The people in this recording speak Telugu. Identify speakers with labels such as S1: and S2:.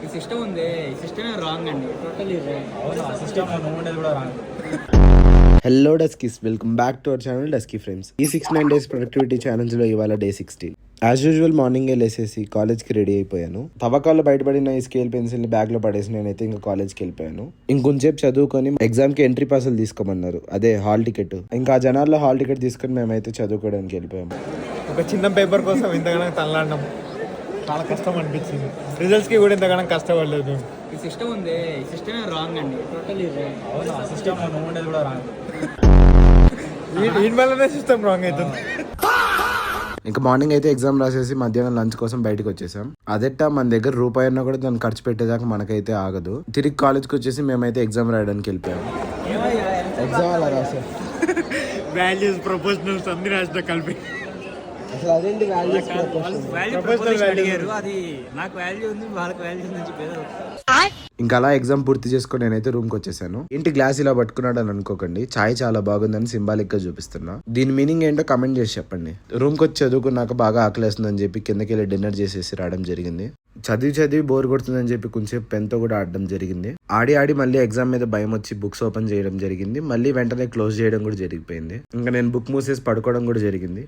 S1: ఈ సిస్టమ్ ఉంది, ఈ సిస్టమే రాంగ్ అండి, totally wrong.
S2: Hello duskies, welcome back to our channel dusky friends. ఈ 69 డేస్ ప్రొడక్టివిటీ ఛాలెంజ్ లో ఇవాళ డే 16. యాజ్ యూజువల్ మార్నింగే లేసేసి కాలేజ్కి రెడీ అయిపోయాను. తవ్వకాల్లో బయటపడిన ఈ స్కేల్ పెన్సిల్ ని బ్యాగ్ లో పడేసి నేనైతే ఇంకా కాలేజ్కి వెళ్ళిపోయాను. ఇంకొంచెంసేపు చదువుకొని ఎగ్జామ్ కి ఎంట్రీ పాసులు తీసుకోమన్నారు, అదే హాల్ టికెట్. ఇంకా ఆ జనాల్లో హాల్ టికెట్ తీసుకొని మేమైతే చదువుకోవడానికి వెళ్ళిపోయాము.
S3: ఒక చిన్న పేపర్ కోసం ఇంతగానో తనలాడడం చాలా కష్టం అనిపించింది. రిజల్ట్స్ కి కూడా ఇంతగానో కష్టపడలేదు మేము.
S1: ఈ సిస్టమ్ ఉంది, ఈ సిస్టమే రాంగ్ అండి, టోటలీ రాంగ్.
S3: దీని వల్లనే సిస్టమ్ రాంగ్ అవుతుంది.
S2: ఇంకా మార్నింగ్ అయితే ఎగ్జామ్ రాసేసి మధ్యాహ్నం లంచ్ కోసం బయటకు వచ్చేసాం. అదెట్టా మన దగ్గర రూపాయి అన్నా కూడా దాన్ని ఖర్చు పెట్టేదాకా మనకైతే ఆగదు. తిరిగి కాలేజ్కి వచ్చేసి మేమైతే ఎగ్జామ్ రాయడానికి వెళ్ళిపోయాము. ఎగ్జామ్ అలా రాసాం,
S3: వాల్యూస్ ప్రొఫెషనల్స్ అన్ని రాసిన కలిపి.
S2: అసలు అదేంటి వాల్యూస్
S1: అడిగారు, అది నాకు వాల్యూ ఉంది, వాళ్ళకి వాల్యూ ఉందని చెప్పేది.
S2: ఇంకా అలా ఎగ్జామ్ పూర్తి చేసుకొని నేనైతే రూమ్ కి వచ్చేసాను. ఇంటి గ్లాస్ ఇలా పట్టుకున్నాడు అని అనుకోకండి, చాయ్ చాలా బాగుందని సింబాలిక్ గా చూపిస్తున్నా. దీని మీనింగ్ ఏంటో కమెంట్ చేసి చెప్పండి. రూమ్ కి వచ్చి చదువుకున్నాక బాగా ఆకలేస్తుందని చెప్పి కిందకి వెళ్ళి డిన్నర్ చేసేసి రావడం జరిగింది. చదివి బోర్ కొడుతుందని చెప్పి కొంచెం పెన్ తో కూడా ఆడడం జరిగింది. ఆడి మళ్ళీ ఎగ్జామ్ మీద భయం వచ్చి బుక్స్ ఓపెన్ చేయడం జరిగింది. మళ్ళీ వెంటనే క్లోజ్ చేయడం కూడా జరిగిపోయింది. ఇంకా నేను బుక్ మూసేసి పడుకోవడం కూడా జరిగింది.